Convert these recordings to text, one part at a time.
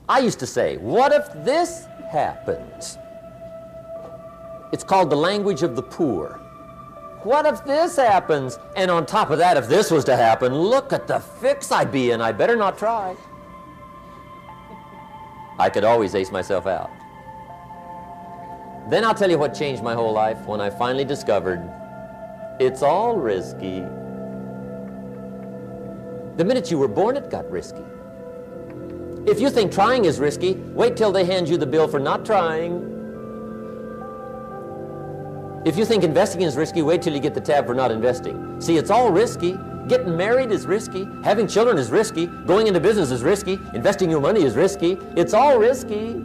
I used to say, what if this happens? It's called the language of the poor. What if this happens? And on top of that, if this was to happen, look at the fix I'd be in. I better not try. I could always ace myself out. Then I'll tell you what changed my whole life when I finally discovered it's all risky. The minute you were born, it got risky. If you think trying is risky, wait till they hand you the bill for not trying. If you think investing is risky, wait till you get the tab for not investing. See, it's all risky. Getting married is risky. Having children is risky. Going into business is risky. Investing your money is risky. It's all risky.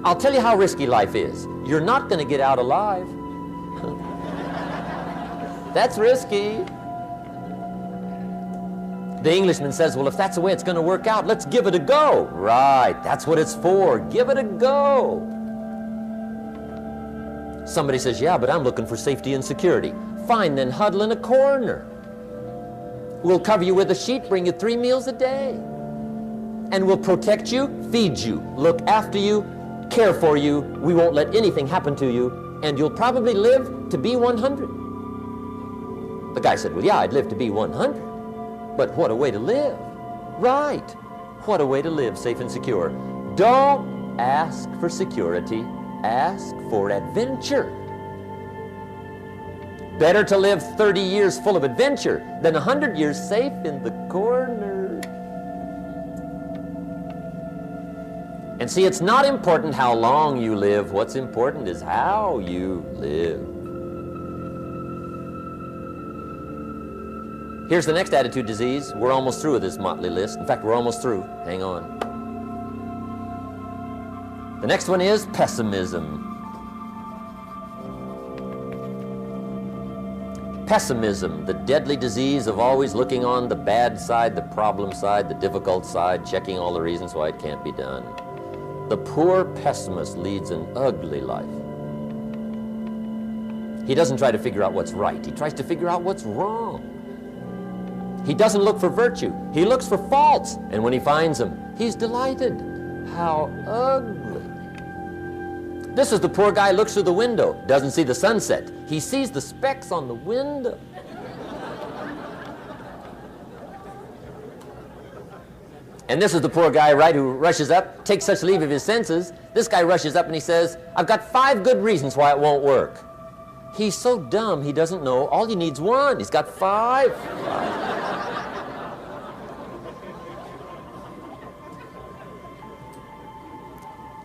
I'll tell you how risky life is. You're not going to get out alive. That's risky. The Englishman says, well, if that's the way it's going to work out, let's give it a go. Right, that's what it's for. Give it a go. Somebody says, yeah, but I'm looking for safety and security. Fine, then huddle in a corner. We'll cover you with a sheet, bring you 3 meals a day. And we'll protect you, feed you, look after you, care for you. We won't let anything happen to you, and you'll probably live to be 100. The guy said, well, yeah, I'd live to be 100. But what a way to live. Right. What a way to live, safe and secure. Don't ask for security. Ask for adventure. Better to live 30 years full of adventure than 100 years safe in the corner. And see, it's not important how long you live. What's important is how you live. Here's the next attitude disease. We're almost through with this motley list. In fact, we're almost through. Hang on. The next one is pessimism. Pessimism, the deadly disease of always looking on the bad side, the problem side, the difficult side, checking all the reasons why it can't be done. The poor pessimist leads an ugly life. He doesn't try to figure out what's right. He tries to figure out what's wrong. He doesn't look for virtue. He looks for faults. And when he finds them, he's delighted. How ugly. This is the poor guy who looks through the window, doesn't see the sunset. He sees the specks on the window. And this is the poor guy, right, who rushes up, takes such leave of his senses. This guy rushes up and he says, I've got 5 good reasons why it won't work. He's so dumb he doesn't know all he needs 1. He's got 5.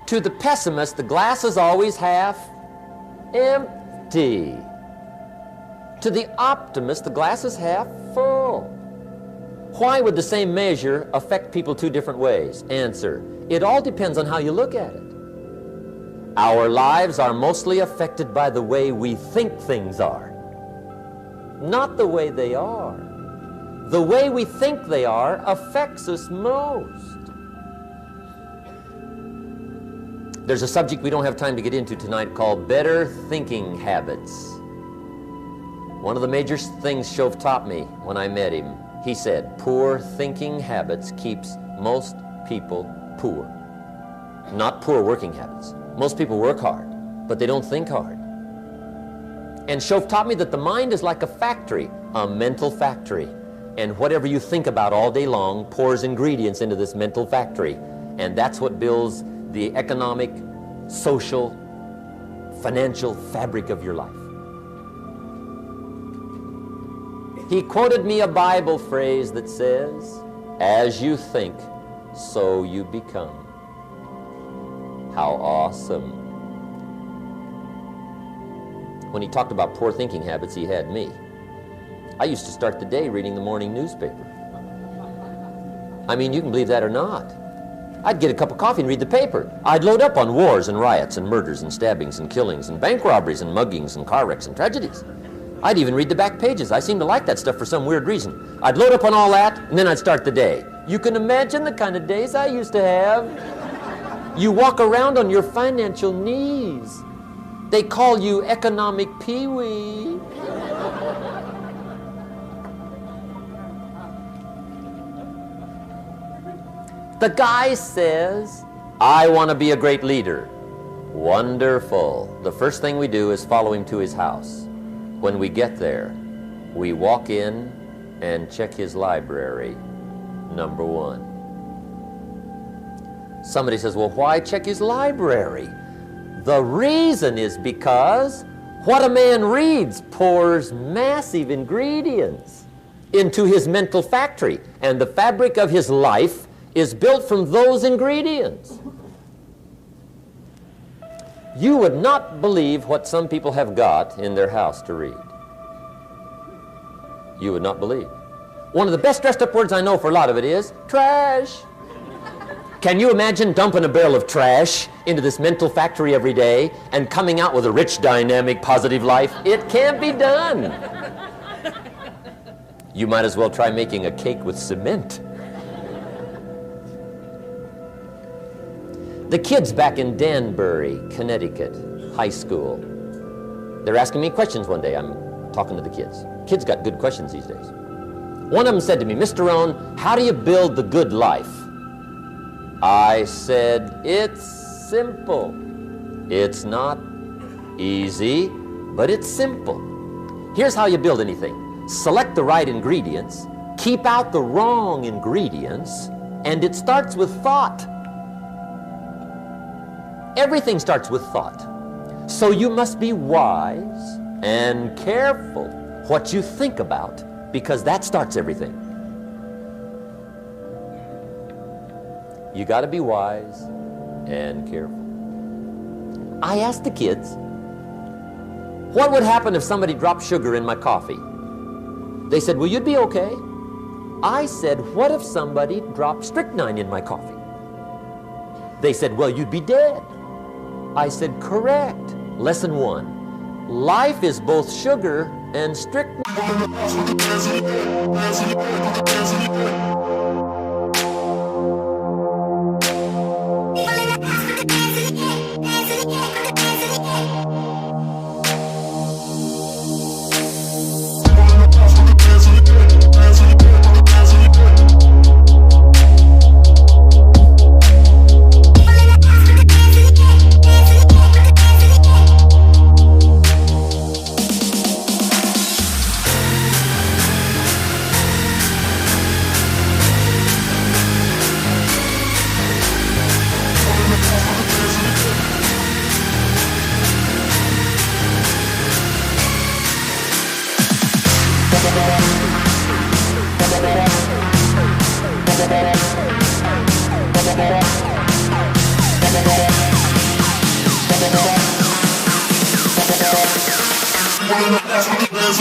To the pessimist, the glass is always half empty. To the optimist, the glass is half full. Why would the same measure affect people 2 different ways? Answer, it all depends on how you look at it. Our lives are mostly affected by the way we think things are, not the way they are. The way we think they are affects us most. There's a subject we don't have time to get into tonight called better thinking habits. One of the major things Shove taught me when I met him, he said, poor thinking habits keeps most people poor. Not poor working habits. Most people work hard, but they don't think hard. And Shove taught me that the mind is like a factory, a mental factory. And whatever you think about all day long pours ingredients into this mental factory. And that's what builds the economic, social, financial fabric of your life. He quoted me a Bible phrase that says, as you think, so you become. How awesome. When he talked about poor thinking habits, he had me. I used to start the day reading the morning newspaper. I mean, you can believe that or not. I'd get a cup of coffee and read the paper. I'd load up on wars and riots and murders and stabbings and killings and bank robberies and muggings and car wrecks and tragedies. I'd even read the back pages. I seem to like that stuff for some weird reason. I'd load up on all that, and then I'd start the day. You can imagine the kind of days I used to have. You walk around on your financial knees. They call you economic peewee. The guy says, I want to be a great leader. Wonderful. The first thing we do is follow him to his house. When we get there, we walk in and check his library, number one. Somebody says, well, why check his library? The reason is because what a man reads pours massive ingredients into his mental factory, and the fabric of his life is built from those ingredients. You would not believe what some people have got in their house to read. You would not believe. One of the best dressed up words I know for a lot of it is trash. Can you imagine dumping a barrel of trash into this mental factory every day and coming out with a rich, dynamic, positive life? It can't be done. You might as well try making a cake with cement. The kids back in Danbury, Connecticut, high school, they're asking me questions one day. I'm talking to the kids. Kids got good questions these days. One of them said to me, Mr. Rohn, how do you build the good life? I said, it's simple. It's not easy, but it's simple. Here's how you build anything. Select the right ingredients, keep out the wrong ingredients, and it starts with thought. Everything starts with thought. So you must be wise and careful what you think about, because that starts everything. You got to be wise and careful. I asked the kids, what would happen if somebody dropped sugar in my coffee? They said, well, you'd be okay. I said, what if somebody dropped strychnine in my coffee? They said, well, you'd be dead. I said, correct. Lesson 1. Life is both sugar and strychnine.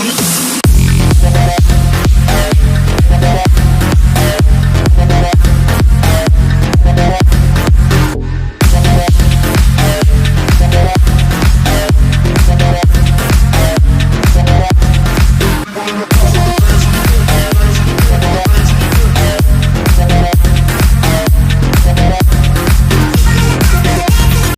Motivational.